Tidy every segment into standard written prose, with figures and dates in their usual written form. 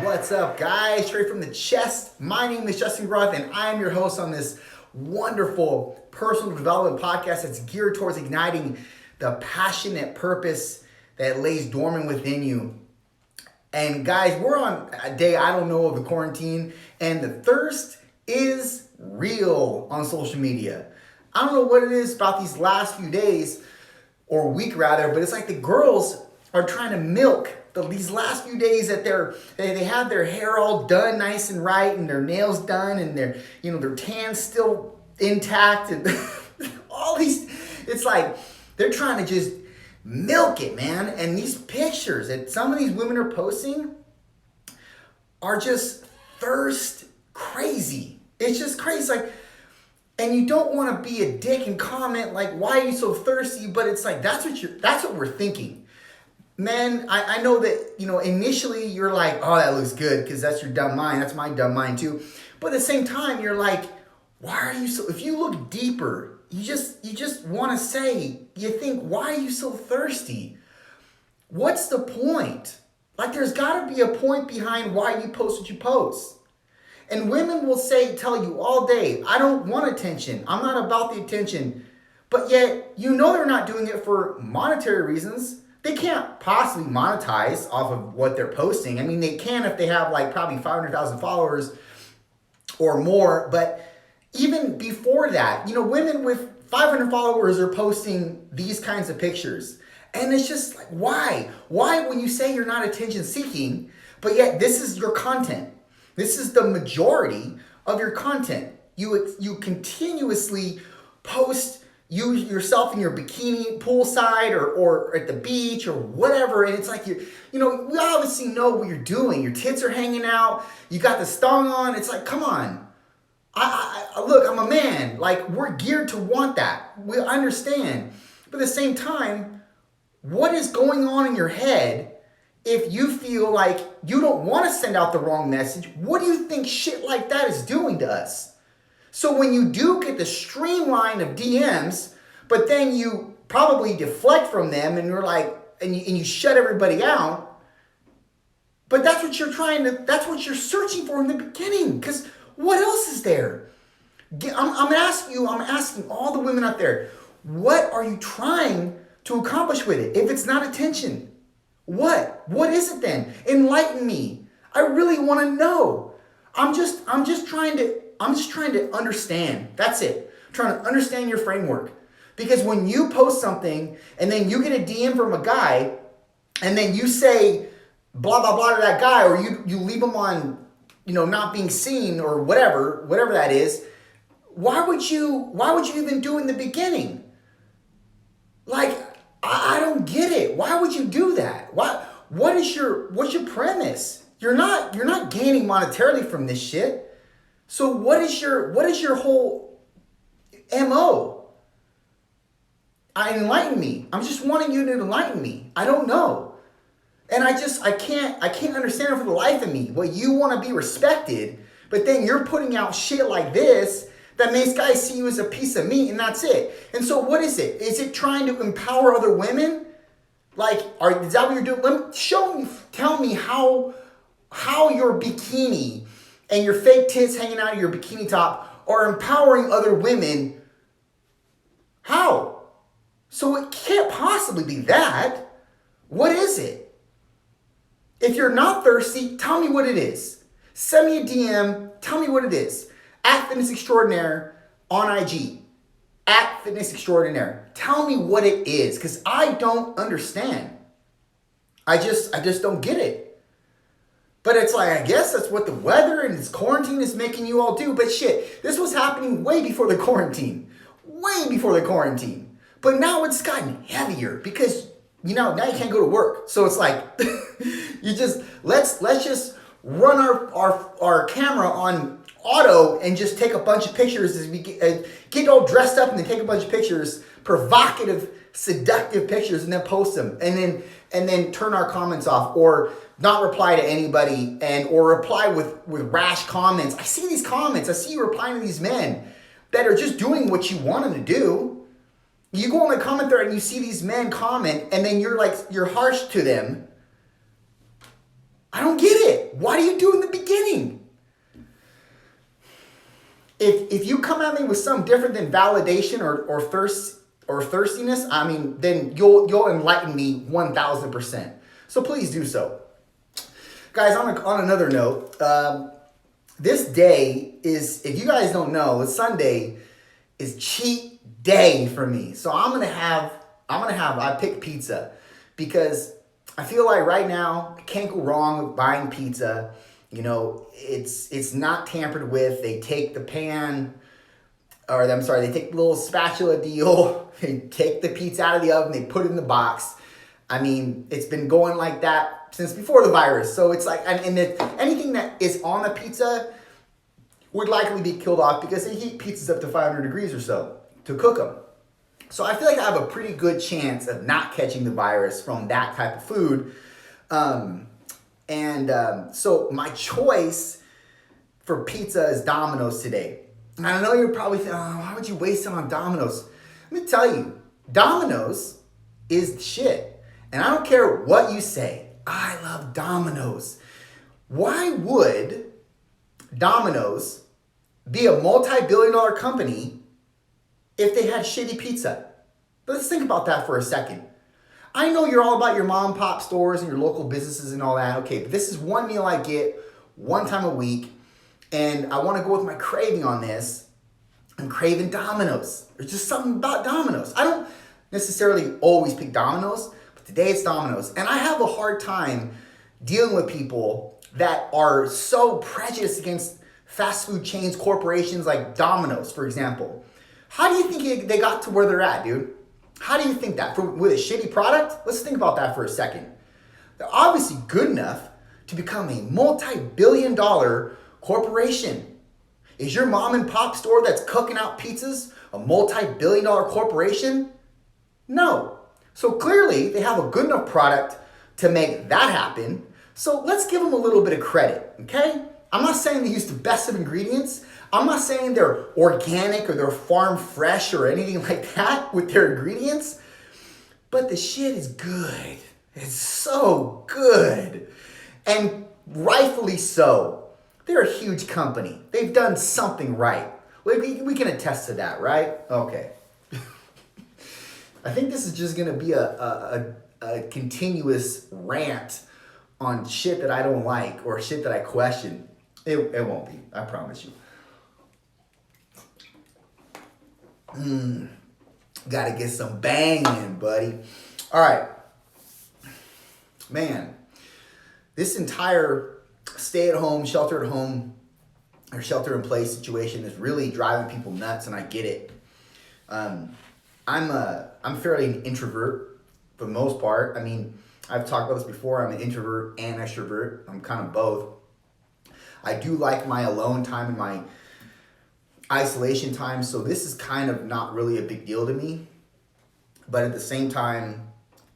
What's up, guys? Straight from the chest. My name is Justin Groth, and I am your host on this wonderful personal development podcast that's geared towards igniting the passionate purpose that lays dormant within you. And guys, we're on a day I don't know of the quarantine, and the thirst is real on social media. I don't know what it is about these last few days, or week rather, but it's like the girls are trying to milk these last few days that they have their hair all done nice and right, and their nails done, and their tan still intact, and all these. It's like they're trying to just milk it, man. And these pictures that some of these women are posting are just thirst crazy. It's just crazy. Like, and you don't want to be a dick and comment like, "Why are you so thirsty?" But it's like that's what we're thinking. Man, I know that, initially you're like, "Oh, that looks good," because that's your dumb mind. That's my dumb mind too. But at the same time, you're like, why are you so, if you look deeper, you just want to say, you think, why are you so thirsty? What's the point? Like, there's got to be a point behind why you post what you post. And women will tell you all day, "I don't want attention. I'm not about the attention." But yet, they're not doing it for monetary reasons. They can't possibly monetize off of what they're posting. I mean, they can if they have like probably 500,000 followers or more. But even before that, women with 500 followers are posting these kinds of pictures. And it's just like, why? Why, when you say you're not attention seeking, but yet this is your content? This is the majority of your content. You continuously post yourself in your bikini poolside or at the beach or whatever, and it's like we obviously know what you're doing. Your tits are hanging out. You got the thong on. It's like, come on. I look, I'm a man. Like, we're geared to want that. We understand, but at the same time, what is going on in your head? If you feel like you don't want to send out the wrong message, what do you think shit like that is doing to us? So when you do get the streamline of DMs, but then you probably deflect from them and you're like, and you shut everybody out, but that's what you're searching for in the beginning, because what else is there? I'm asking all the women out there, what are you trying to accomplish with it? If it's not attention, what is it then? Enlighten me. I really want to know. I'm just trying to understand. That's it. I'm trying to understand your framework. Because when you post something and then you get a DM from a guy and then you say blah, blah, blah to that guy, or you leave him on, not being seen or whatever that is, why would you even do it in the beginning? Like, I don't get it. Why would you do that? What's your premise? You're not gaining monetarily from this shit. So what is your whole MO? Enlighten me. I'm just wanting you to enlighten me. I don't know. And I can't understand it for the life of me. Well, you want to be respected, but then you're putting out shit like this that makes guys see you as a piece of meat, and that's it. And so what is it? Is it trying to empower other women? Like, is that what you're doing? Tell me how your bikini and your fake tits hanging out of your bikini top are empowering other women. How? So it can't possibly be that. What is it? If you're not thirsty, tell me what it is. Send me a DM. Tell me what it is. @Fitness Extraordinaire on IG. @Fitness Extraordinaire. Tell me what it is, because I don't understand. I just don't get it. But it's like, I guess that's what the weather and this quarantine is making you all do. But shit, this was happening way before the quarantine. Way before the quarantine. But now it's gotten heavier because, now you can't go to work. So it's like, let's just run our camera on auto and just take a bunch of pictures as we get all dressed up and then take a bunch of pictures, provocative, seductive pictures, and then post them. And then turn our comments off, or not reply to anybody, or reply with rash comments. I see these comments. I see you replying to these men that are just doing what you want them to do. You go on the comment thread and you see these men comment, and then you're harsh to them. I don't get it. Why do you do it in the beginning? If you come at me with something different than validation or thirst or thirstiness, I mean, then you'll enlighten me 1,000%. So please do so. Guys, on another note, this day is, if you guys don't know, it's Sunday is cheat day for me. So I picked pizza because I feel like right now I can't go wrong with buying pizza. You know, it's not tampered with. They take the pan, they take the little spatula deal. They take the pizza out of the oven. They put it in the box. I mean, it's been going like that since before the virus. So it's like, and anything that is on the pizza would likely be killed off because they heat pizzas up to 500 degrees or so to cook them. So I feel like I have a pretty good chance of not catching the virus from that type of food. So my choice for pizza is Domino's today. And I know you're probably thinking, oh, why would you waste it on Domino's? Let me tell you, Domino's is the shit. And I don't care what you say. I love Domino's. Why would Domino's be a multi-billion-dollar company if they had shitty pizza? Let's think about that for a second. I know you're all about your mom and pop stores and your local businesses and all that. Okay, but this is one meal I get one time a week, and I want to go with my craving on this. I'm craving Domino's. There's just something about Domino's. I don't necessarily always pick Domino's, but today it's Domino's. And I have a hard time dealing with people that are so prejudiced against fast food chains, corporations like Domino's, for example. How do you think they got to where they're at, dude? How do you think that? With a shitty product? Let's think about that for a second. They're obviously good enough to become a multi-billion-dollar corporation. Is your mom and pop store that's cooking out pizzas a multi-billion-dollar corporation? No. So clearly, they have a good enough product to make that happen. So let's give them a little bit of credit, okay? I'm not saying they use the best of ingredients. I'm not saying they're organic or they're farm fresh or anything like that with their ingredients. But the shit is good. It's so good. And rightfully so. They're a huge company. They've done something right. We can attest to that, right? Okay. I think this is just going to be a continuous rant on shit that I don't like or shit that I question. It won't be. I promise you. Gotta get some bang in, buddy. All right. Man, this entire stay-at-home, shelter-at-home, or shelter-in-place situation is really driving people nuts, and I get it. I'm fairly an introvert for the most part. I mean, I've talked about this before. I'm an introvert and extrovert. I'm kind of both. I do like my alone time and my isolation time, so this is kind of not really a big deal to me. But at the same time,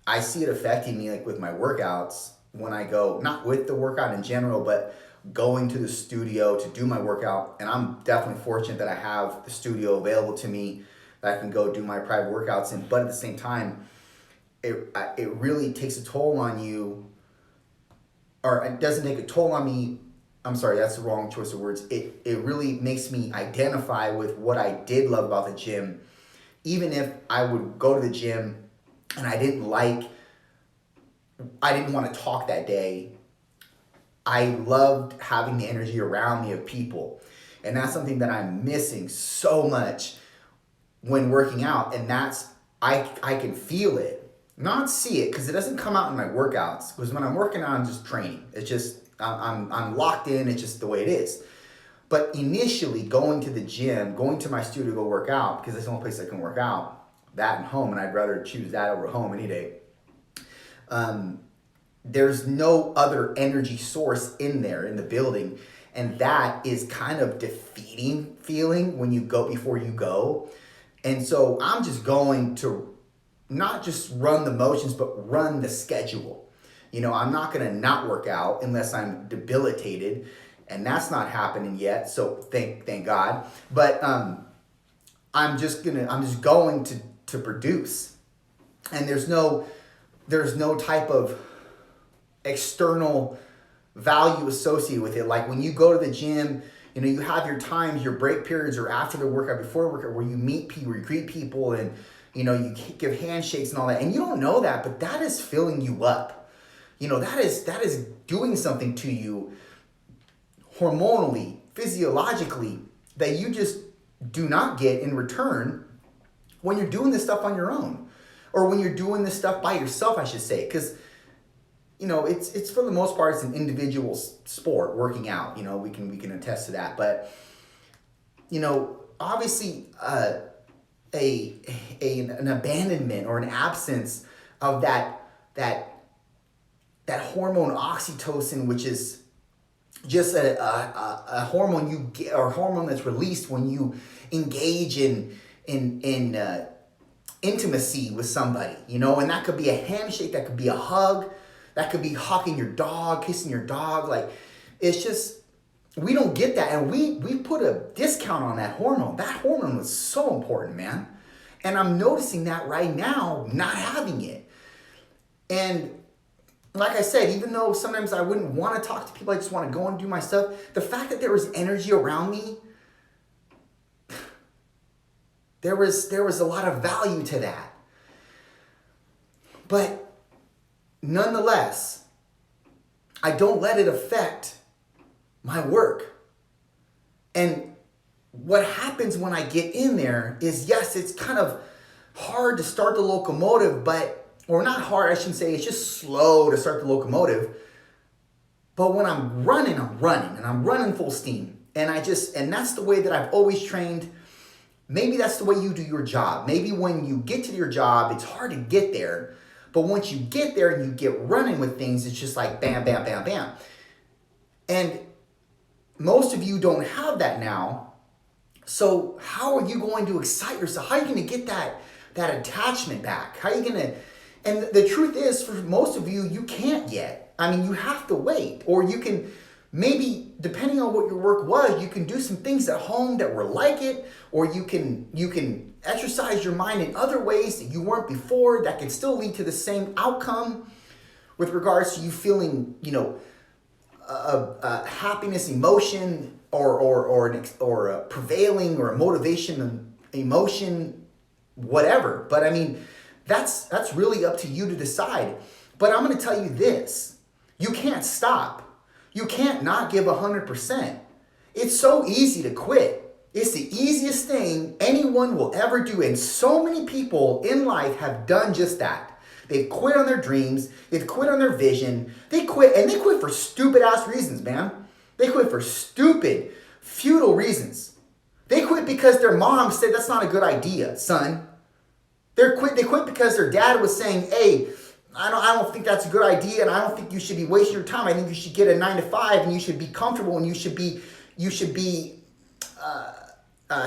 I see it affecting me, like with my workouts when I go, not with the workout in general, but going to the studio to do my workout. And I'm definitely fortunate that I have the studio available to me that I can go do my private workouts in. But at the same time, it really takes a toll on you, or it doesn't take a toll on me. I'm sorry, that's the wrong choice of words. It really makes me identify with what I did love about the gym. Even if I would go to the gym and I didn't want to talk that day, I loved having the energy around me of people. And that's something that I'm missing so much when working out. And that's, I can feel it, not see it, because it doesn't come out in my workouts. Because when I'm working out, I'm just training. It's just, I'm locked in. It's just the way it is. But initially, going to the gym, going to my studio to go work out, because that's the only place I can work out, that and home, and I'd rather choose that over home any day. There's no other energy source in there in the building, and that is kind of defeating feeling when you go before you go. And so I'm just going to not just run the motions, but run the schedule. You know, I'm not going to not work out unless I'm debilitated, and that's not happening yet. So thank God. But I'm just going to produce, and there's no type of external value associated with it. Like when you go to the gym, you have your times, your break periods, or after the workout, before the workout, where you meet people, you greet people, and you give handshakes and all that. And you don't know that, but that is filling you up. That is doing something to you hormonally, physiologically, that you just do not get in return when you're doing this stuff on your own, or when you're doing this stuff by yourself, I should say. Because it's for the most part, it's an individual sport, working out. We can attest to that. But obviously, an abandonment or an absence of that hormone oxytocin, which is just a hormone you get, or hormone that's released when you engage in intimacy with somebody, and that could be a handshake, that could be a hug, that could be hugging your dog, kissing your dog. Like, it's just, we don't get that, and we put a discount on that hormone. That hormone was so important, man. And I'm noticing that right now, not having it. And like I said, even though sometimes I wouldn't want to talk to people, I just want to go and do my stuff, the fact that there was energy around me, there was a lot of value to that. But nonetheless, I don't let it affect my work. And what happens when I get in there is, yes, it's kind of hard to start the locomotive, or not hard, I shouldn't say, it's just slow to start the locomotive. But when I'm running, and I'm running full steam. And that's the way that I've always trained. Maybe that's the way you do your job. Maybe when you get to your job, it's hard to get there. But once you get there and you get running with things, it's just like bam, bam, bam, bam. And most of you don't have that now. So how are you going to excite yourself? How are you going to get that attachment back? How are you going to... And the truth is, for most of you, you can't yet. I mean, you have to wait. Or you can, maybe, depending on what your work was, you can do some things at home that were like it. Or you can exercise your mind in other ways that you weren't before, that can still lead to the same outcome with regards to you feeling, happiness, emotion, or a prevailing, or a motivation, emotion, whatever. But I mean, that's really up to you to decide. But I'm going to tell you this. You can't stop. You can't not give 100%. It's so easy to quit. It's the easiest thing anyone will ever do. And so many people in life have done just that. They've quit on their dreams. They've quit on their vision. They quit, and they quit for stupid ass reasons, man. They quit for stupid, futile reasons. They quit because their mom said, that's not a good idea, son. They quit because their dad was saying, hey, I don't think that's a good idea, and I don't think you should be wasting your time. I think you should get a 9 to 5, and you should be comfortable, and you should be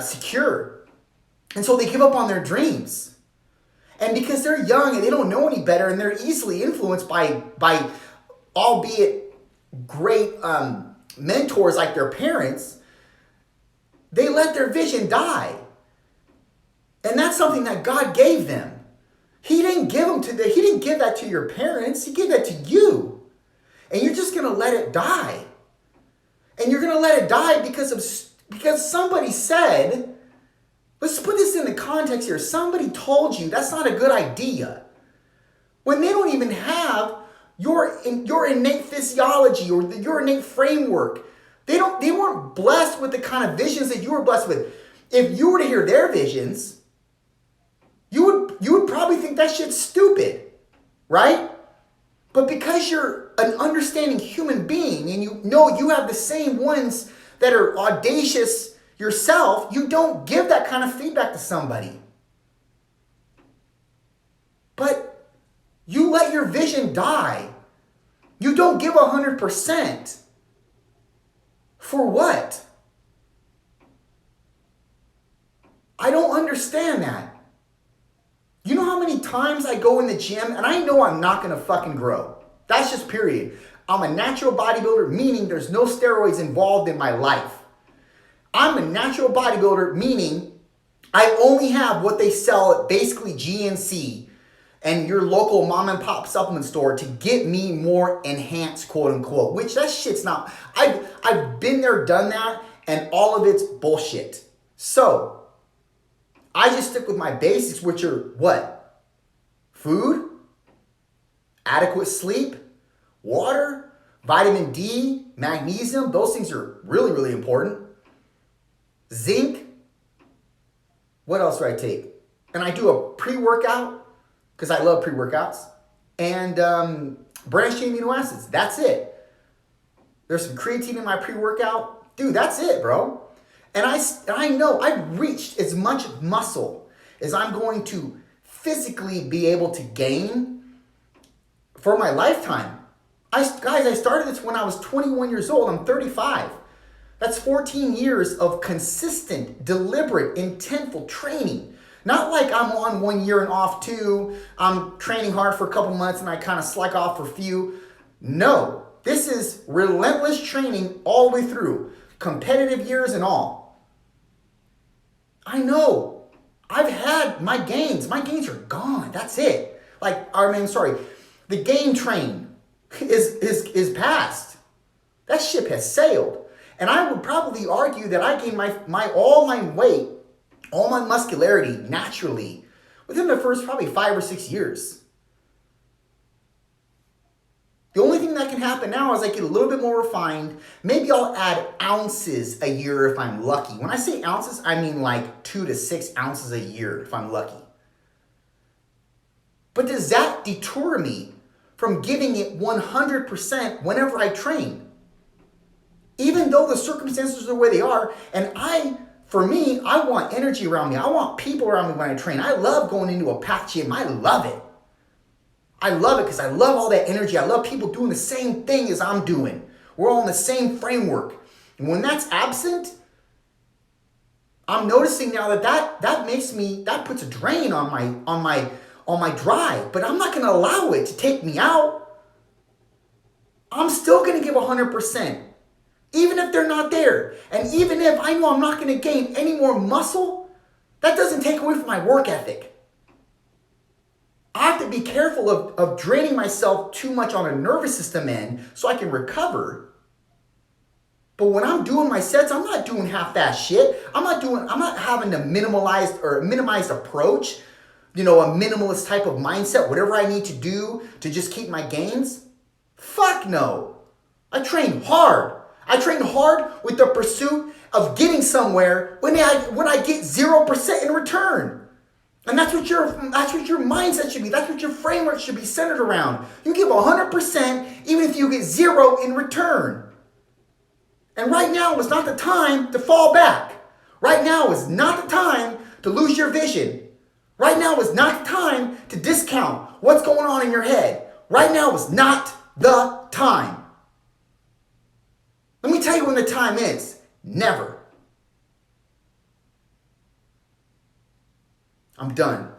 secure. And so they give up on their dreams. And because they're young and they don't know any better, and they're easily influenced by albeit great mentors like their parents, they let their vision die. And that's something that God gave them. He didn't give that to your parents. He gave that to you. And you're just going to let it die. And you're going to let it die because somebody said, let's put this in the context here. Somebody told you that's not a good idea. When they don't even have your innate physiology or your innate framework. They weren't blessed with the kind of visions that you were blessed with. If you were to hear their visions, you would probably think that shit's stupid, right? But because you're an understanding human being and you know you have the same ones that are audacious yourself, you don't give that kind of feedback to somebody. But you let your vision die. You don't give 100%. For what? I don't understand that. You know how many times I go in the gym and I know I'm not going to fucking grow. That's just period. I'm a natural bodybuilder, meaning there's no steroids involved in my life. I'm a natural bodybuilder, meaning I only have what they sell at basically GNC and your local mom and pop supplement store to get me more enhanced, quote unquote, which that shit's not. I've been there, done that, and all of it's bullshit. So I just stick with my basics, which are what? Food, adequate sleep, water, vitamin D, magnesium. Those things are really, really important. Zinc. What else do I take? And I do a pre-workout because I love pre-workouts. And branched chain amino acids. That's it. There's some creatine in my pre-workout. Dude, that's it, bro. And I know I've reached as much muscle as I'm going to physically be able to gain for my lifetime. I started this when I was 21 years old. I'm 35. That's 14 years of consistent, deliberate, intentful training. Not like I'm on 1 year and off 2. I'm training hard for a couple months and I kind of slack off for a few. No, this is relentless training all the way through. Competitive years and all. I know. I've had my gains. My gains are gone. That's it. The gain train is past. That ship has sailed. And I would probably argue that I gained all my weight, all my muscularity naturally within the first probably 5 or 6 years. The only thing that can happen now is I get a little bit more refined. Maybe I'll add ounces a year if I'm lucky. When I say ounces, I mean like 2 to 6 ounces a year if I'm lucky. But does that deter me from giving it 100% whenever I train? Even though the circumstances are the way they are, and I want energy around me. I want people around me when I train. I love going into a packed gym. I love it. I love it because I love all that energy. I love people doing the same thing as I'm doing. We're all in the same framework. And when that's absent, I'm noticing now that puts a drain on my drive. But I'm not going to allow it to take me out. I'm still going to give 100%. Even if they're not there. And even if I know I'm not going to gain any more muscle, that doesn't take away from my work ethic. I have to be careful of draining myself too much on a nervous system end so I can recover. But when I'm doing my sets, I'm not doing half-ass shit. I'm not having a minimized approach, a minimalist type of mindset, whatever I need to do to just keep my gains. Fuck no. I train hard. I train hard with the pursuit of getting somewhere when I get 0% in return. And that's what your mindset should be. That's what your framework should be centered around. You give 100% even if you get 0 in return. And right now is not the time to fall back. Right now is not the time to lose your vision. Right now is not the time to discount what's going on in your head. Right now is not the time. Let me tell you when the time is. Never. I'm done.